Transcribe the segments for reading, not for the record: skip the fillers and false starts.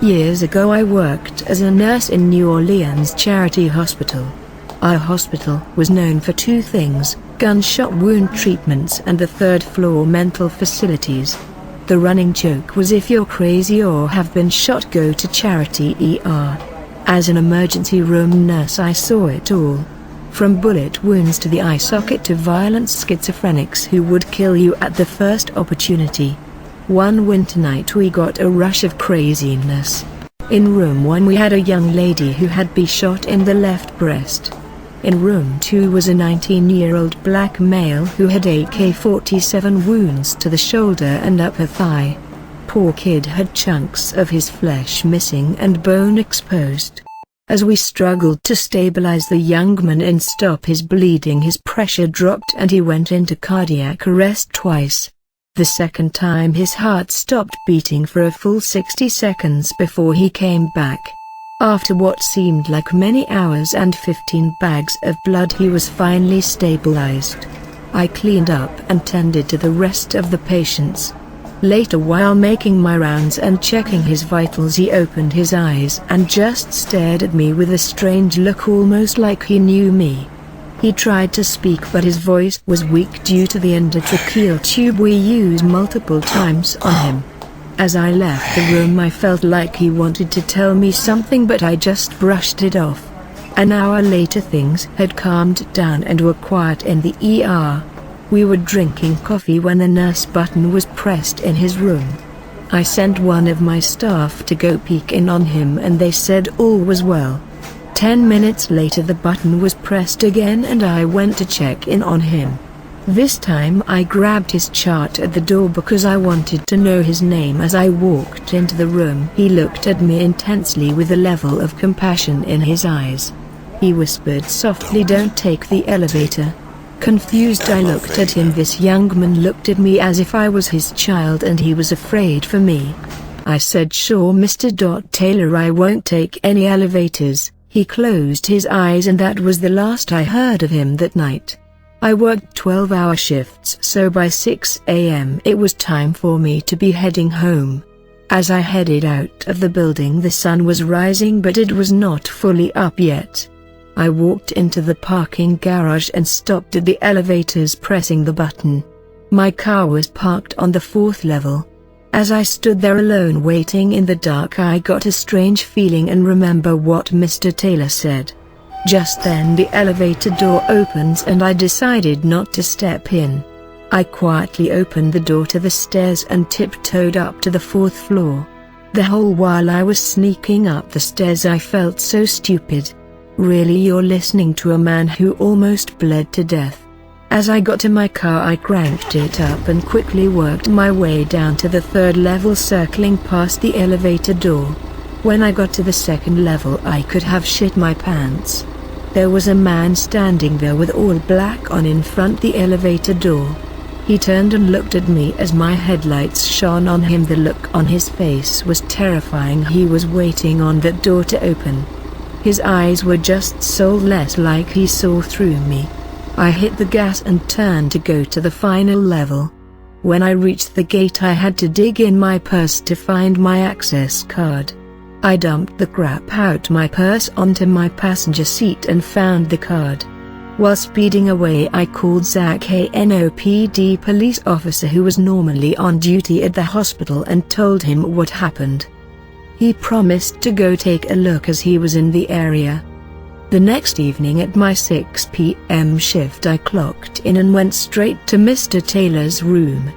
Years ago I worked as a nurse in New Orleans Charity Hospital. Our hospital was known for two things: gunshot wound treatments and the third-floor mental facilities. The running joke was, if you're crazy or have been shot, go to Charity ER. As an emergency room nurse I saw it all. From bullet wounds to the eye socket to violent schizophrenics who would kill you at the first opportunity. One winter night we got a rush of craziness. In room 1 we had a young lady who had been shot in the left breast. In room 2 was a 19-year-old black male who had AK-47 wounds to the shoulder and upper thigh. Poor kid had chunks of his flesh missing and bone exposed. As we struggled to stabilize the young man and stop his bleeding, his pressure dropped and he went into cardiac arrest twice. The second time his heart stopped beating for a full 60 seconds before he came back. After what seemed like many hours and 15 bags of blood, he was finally stabilized. I cleaned up and tended to the rest of the patients. Later, while making my rounds and checking his vitals, he opened his eyes and just stared at me with a strange look, almost like he knew me. He tried to speak but his voice was weak due to the endotracheal tube we use multiple times on him. As I left the room I felt like he wanted to tell me something, but I just brushed it off. An hour later things had calmed down and were quiet in the ER. We were drinking coffee when the nurse button was pressed in his room. I sent one of my staff to go peek in on him and they said all was well. 10 minutes later the button was pressed again and I went to check in on him. This time I grabbed his chart at the door because I wanted to know his name. As I walked into the room he looked at me intensely with a level of compassion in his eyes. He whispered softly, "Don't take the elevator." Confused I looked at him. This young man looked at me as if I was his child and he was afraid for me. I said, "Sure Mr. Taylor, I won't take any elevators." He closed his eyes and that was the last I heard of him that night. I worked 12-hour shifts, so by 6 a.m. it was time for me to be heading home. As I headed out of the building the sun was rising but it was not fully up yet. I walked into the parking garage and stopped at the elevators, pressing the button. My car was parked on the 4th level. As I stood there alone waiting in the dark I got a strange feeling and remember what Mr. Taylor said. Just then the elevator door opens and I decided not to step in. I quietly opened the door to the stairs and tiptoed up to the 4th floor. The whole while I was sneaking up the stairs I felt so stupid. Really, you're listening to a man who almost bled to death. As I got to my car I cranked it up and quickly worked my way down to the 3rd level, circling past the elevator door. When I got to the 2nd level I could have shit my pants. There was a man standing there with all black on in front the elevator door. He turned and looked at me as my headlights shone on him. The look on his face was terrifying. He was waiting on that door to open. His eyes were just soulless, like he saw through me. I hit the gas and turned to go to the final level. When I reached the gate I had to dig in my purse to find my access card. I dumped the crap out my purse onto my passenger seat and found the card. While speeding away I called Zach, a NOPD police officer who was normally on duty at the hospital, and told him what happened. He promised to go take a look as he was in the area. The next evening at my 6 p.m. shift I clocked in and went straight to Mr. Taylor's room.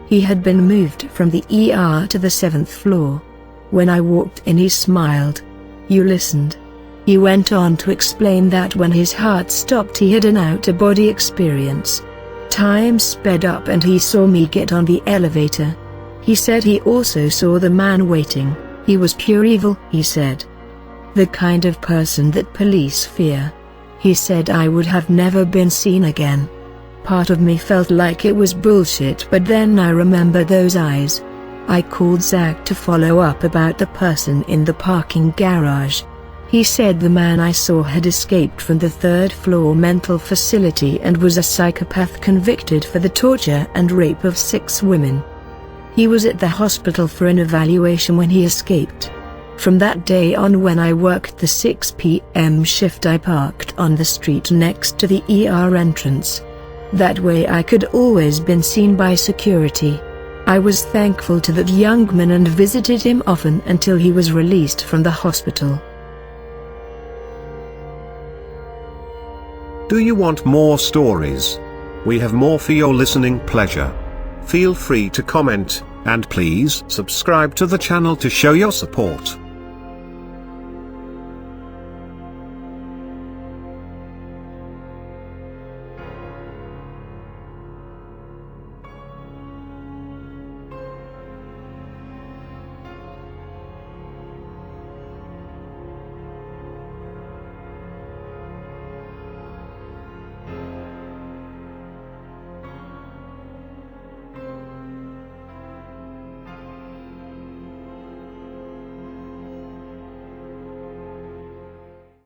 He had been moved from the ER to the 7th floor. When I walked in he smiled. "You listened." He went on to explain that when his heart stopped he had an out-of-body experience. Time sped up and he saw me get on the elevator. He said he also saw the man waiting. He was pure evil, he said. The kind of person that police fear. He said I would have never been seen again. Part of me felt like it was bullshit, but then I remember those eyes. I called Zach to follow up about the person in the parking garage. He said the man I saw had escaped from the 3rd floor mental facility and was a psychopath convicted for the torture and rape of 6 women. He was at the hospital for an evaluation when he escaped. From that day on, when I worked the 6 p.m. shift, I parked on the street next to the ER entrance. That way I could always been seen by security. I was thankful to that young man and visited him often until he was released from the hospital. Do you want more stories? We have more for your listening pleasure. Feel free to comment, and please subscribe to the channel to show your support.